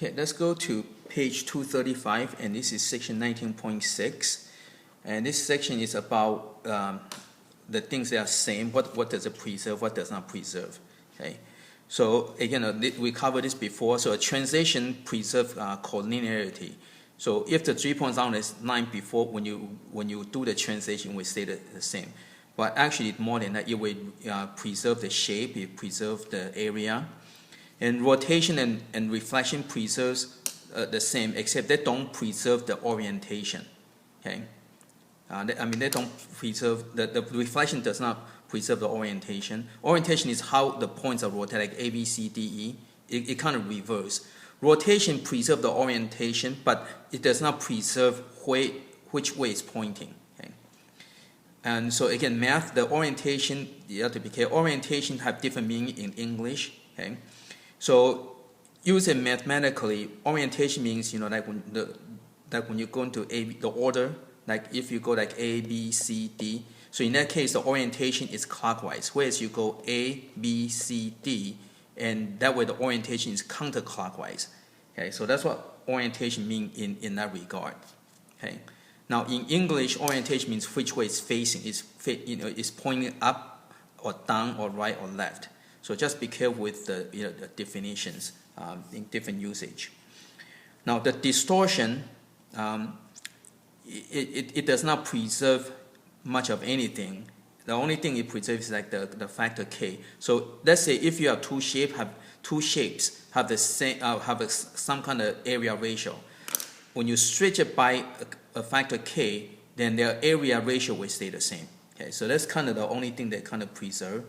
Okay, let's go to page 235, and this is section 19.6. And this section is about the things that are same, what does it preserve, what does not preserve. Okay, so again, we covered this before. So a translation preserves collinearity. So if the 3 points on is 9 before, when you do the translation, we stay the same. But actually, more than that, it will preserve the shape, it preserves the area. And rotation and reflection preserves the same, except they don't preserve the orientation. Okay, they don't preserve the reflection does not preserve the orientation. Orientation is how the points are rotated, like A, B, C, D, E. It kind of reverse. Rotation preserves the orientation, but it does not preserve which way it's pointing. Okay, and so again, math, the orientation, you have to be careful. Orientation have different meaning in English. Okay. So, use it mathematically. Orientation means, like when you go into the order, like if you go like A, B, C, D. So in that case, the orientation is clockwise. Whereas you go A, B, C, D, and that way the orientation is counterclockwise. Okay, so that's what orientation means in that regard. Okay. Now in English, orientation means which way it's facing. It's pointing up or down or right or left. So just be careful with the definitions in different usage. Now the distortion, it does not preserve much of anything. The only thing it preserves is like the factor k. So let's say if you have two shapes have the same some kind of area ratio. When you stretch it by a factor k, then their area ratio will stay the same. Okay, so that's kind of the only thing that kind of preserve.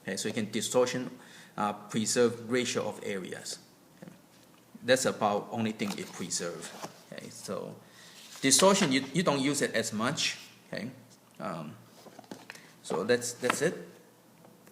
Okay, so you can distortion preserve ratio of areas. Okay. That's about only thing it preserves. Okay, so distortion you don't use it as much. Okay, so that's it.